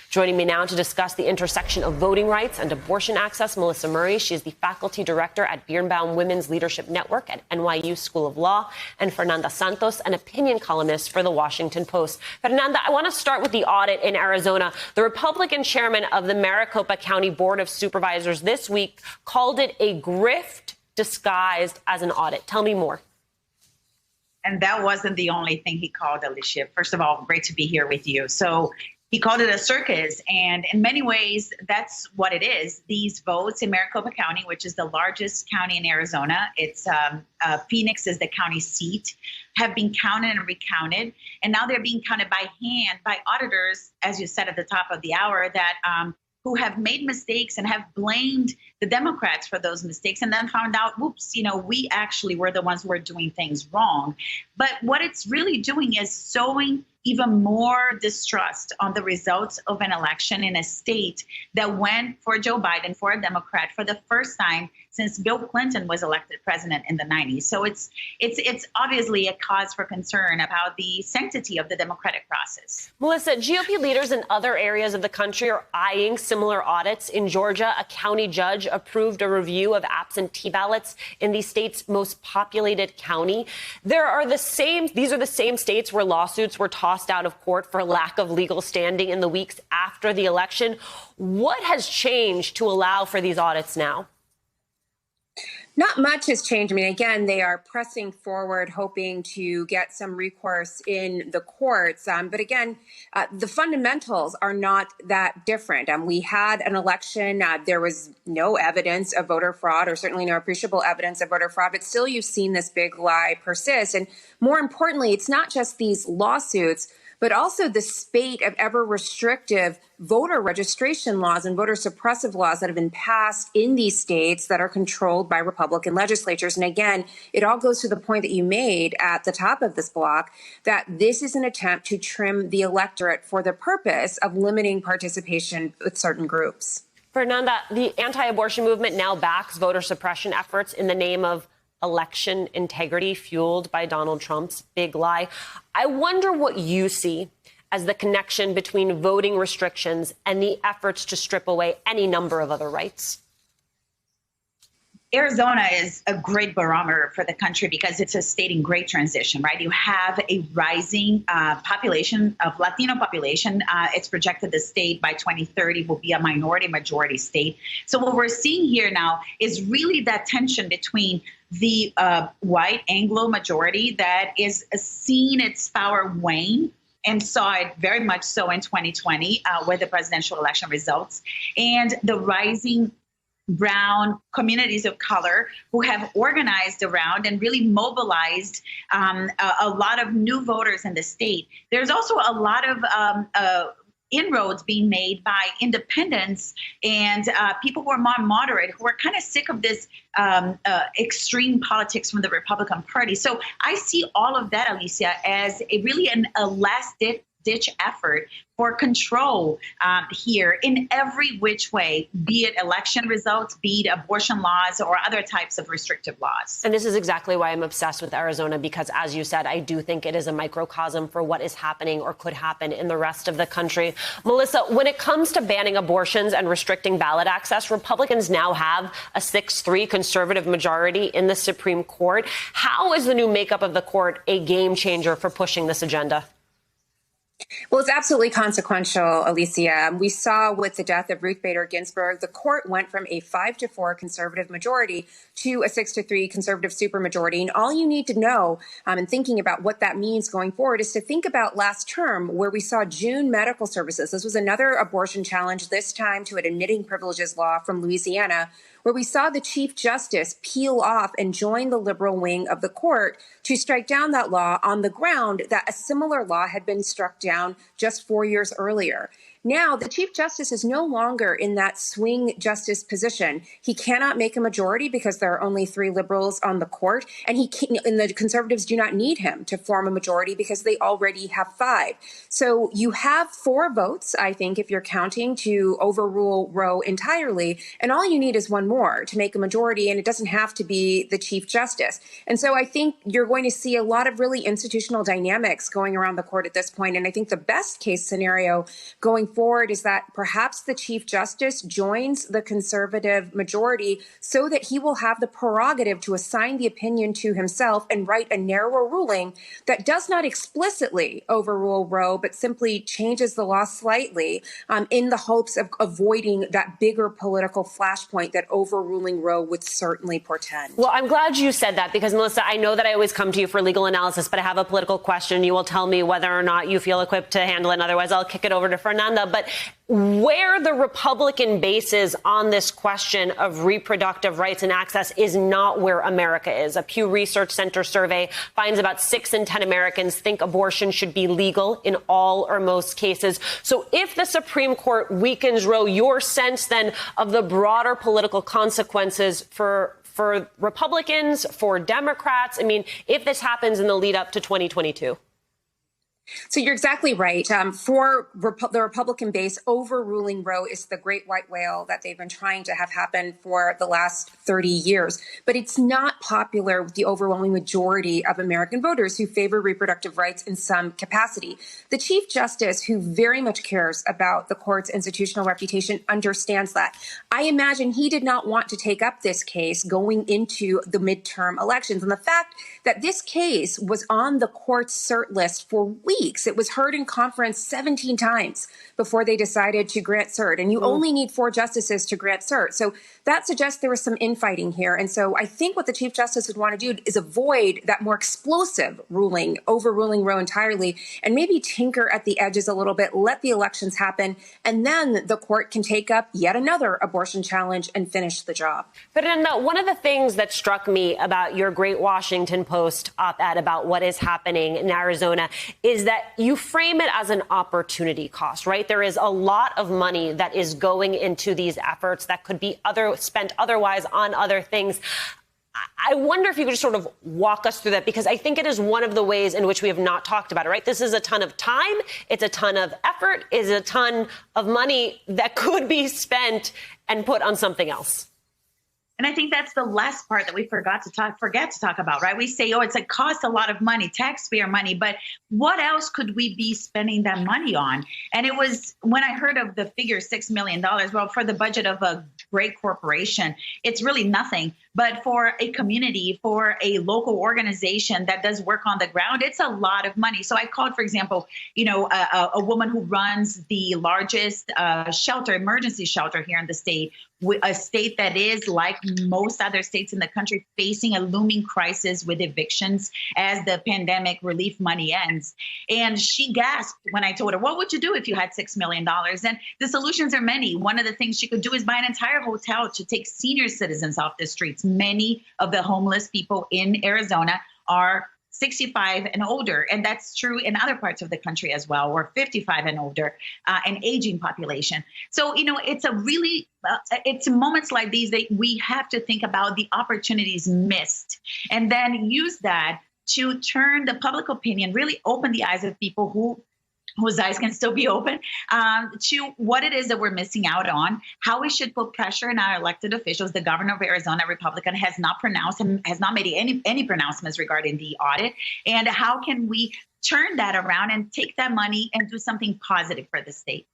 Joining me now to discuss the intersection of voting rights and abortion access, Melissa Murray. She is the faculty director at Birnbaum Women's Leadership Network at NYU School of Law, and Fernanda Santos, an opinion columnist for The Washington Post. Fernanda, I want to start with the audit in Arizona. The Republican chairman of the Maricopa County Board of Supervisors this week called it a grift disguised as an audit. Tell me more. And that wasn't the only thing he called, Alicia. First of all, great to be here with you. So he called it a circus. And in many ways, that's what it is. These votes in Maricopa County, which is the largest county in Arizona, it's Phoenix is the county seat, have been counted and recounted. And now they're being counted by hand by auditors, as you said at the top of the hour, that who have made mistakes and have blamed the Democrats for those mistakes and then found out, whoops, we actually were the ones who were doing things wrong. But what it's really doing is sowing even more distrust on the results of an election in a state that went for Joe Biden, for a Democrat, for the first time since Bill Clinton was elected president in the 90s. So it's obviously a cause for concern about the sanctity of the democratic process. Melissa, GOP leaders in other areas of the country are eyeing similar audits. In Georgia, a county judge approved a review of absentee ballots in the state's most populated county. These are the same states where lawsuits were tossed out of court for lack of legal standing in the weeks after the election. What has changed to allow for these audits now? Not much has changed. I mean, again, they are pressing forward, hoping to get some recourse in the courts. But again, the fundamentals are not that different. We had an election. There was no evidence of voter fraud, or certainly no appreciable evidence of voter fraud. But still, you've seen this big lie persist. And more importantly, it's not just these lawsuits, but also the spate of ever restrictive voter registration laws and voter suppressive laws that have been passed in these states that are controlled by Republican legislatures. And again, it all goes to the point that you made at the top of this block, that this is an attempt to trim the electorate for the purpose of limiting participation with certain groups. Fernanda, the anti-abortion movement now backs voter suppression efforts in the name of election integrity, fueled by Donald Trump's big lie. I wonder what you see as the connection between voting restrictions and the efforts to strip away any number of other rights. Arizona is a great barometer for the country because it's a state in great transition, right? You have a rising population of Latino population. It's projected the state by 2030 will be a minority majority state. So what we're seeing here now is really that tension between the white Anglo majority that is seeing its power wane, and saw it very much so in 2020 with the presidential election results, and the rising brown communities of color who have organized around and really mobilized a lot of new voters in the state. There's also a lot of inroads being made by independents and people who are more moderate, who are kind of sick of this extreme politics from the Republican Party. So I see all of that, Alicia, as a last-ditch effort for control here in every which way, be it election results, be it abortion laws, or other types of restrictive laws. And this is exactly why I'm obsessed with Arizona, because, as you said, I do think it is a microcosm for what is happening or could happen in the rest of the country. Melissa, when it comes to banning abortions and restricting ballot access, Republicans now have a 6-3 conservative majority in the Supreme Court. How is the new makeup of the court a game changer for pushing this agenda? Well, it's absolutely consequential, Alicia. We saw with the death of Ruth Bader Ginsburg, the court went from a 5-4 conservative majority to a 6-3 conservative supermajority. And all you need to know, in thinking about what that means going forward, is to think about last term, where we saw June Medical Services. This was another abortion challenge, this time to an admitting privileges law from Louisiana, where we saw the Chief Justice peel off and join the liberal wing of the court to strike down that law on the ground that a similar law had been struck down just 4 years earlier. Now, the Chief Justice is no longer in that swing justice position. He cannot make a majority because there are only 3 liberals on the court, and the conservatives do not need him to form a majority because they already have 5. So you have 4 votes, I think, if you're counting, to overrule Roe entirely, and all you need is 1 more to make a majority, and it doesn't have to be the Chief Justice. And so I think you're going to see a lot of really institutional dynamics going around the court at this point. And I think the best case scenario going forward is that perhaps the Chief Justice joins the conservative majority so that he will have the prerogative to assign the opinion to himself and write a narrow ruling that does not explicitly overrule Roe, but simply changes the law slightly in the hopes of avoiding that bigger political flashpoint that overruling Roe would certainly portend. Well, I'm glad you said that because, Melissa, I know that I always come to you for legal analysis, but I have a political question. You will tell me whether or not you feel equipped to handle it. And otherwise, I'll kick it over to Fernanda. But where the Republican base is on this question of reproductive rights and access is not where America is. A Pew Research Center survey finds about 6 in 10 Americans think abortion should be legal in all or most cases. So if the Supreme Court weakens Roe, your sense then of the broader political consequences for Republicans, for Democrats, I mean, if this happens in the lead up to 2022? So you're exactly right. For the Republican base, overruling Roe is the great white whale that they've been trying to have happen for the last 30 years. But it's not popular with the overwhelming majority of American voters who favor reproductive rights in some capacity. The Chief Justice, who very much cares about the court's institutional reputation, understands that. I imagine he did not want to take up this case going into the midterm elections. And the fact that this case was on the court's cert list for weeks. It was heard in conference 17 times before they decided to grant cert. And you only need 4 justices to grant cert. So that suggests there was some infighting here. And so I think what the Chief Justice would want to do is avoid that more explosive ruling, overruling Roe entirely, and maybe tinker at the edges a little bit, let the elections happen, and then the court can take up yet another abortion challenge and finish the job. But one of the things that struck me about your great Washington Post op-ed about what is happening in Arizona is that you frame it as an opportunity cost, right? There is a lot of money that is going into these efforts that could be spent otherwise on other things. I wonder if you could just sort of walk us through that, because I think it is one of the ways in which we have not talked about it, right? This is a ton of time. It's a ton of effort. It's a ton of money that could be spent and put on something else. And I think that's the last part that we forget to talk about, right? We say, oh, it costs a lot of money, taxpayer money, but what else could we be spending that money on? And it was when I heard of the figure $6 million, well, for the budget of a great corporation, it's really nothing. But for a community, for a local organization that does work on the ground, it's a lot of money. So I called, for example, a woman who runs the largest emergency shelter here in the state, a state that is, like most other states in the country, facing a looming crisis with evictions as the pandemic relief money ends. And she gasped when I told her, what would you do if you had $6 million? And the solutions are many. One of the things she could do is buy an entire hotel to take senior citizens off the streets. Many of the homeless people in Arizona are 65 and older. And that's true in other parts of the country as well, or 55 and older, an aging population. So, it's moments like these that we have to think about the opportunities missed and then use that to turn the public opinion, really open the eyes of people whose eyes can still be open, to what it is that we're missing out on, how we should put pressure on our elected officials. The governor of Arizona, Republican, has not made any pronouncements regarding the audit. And how can we turn that around and take that money and do something positive for the state?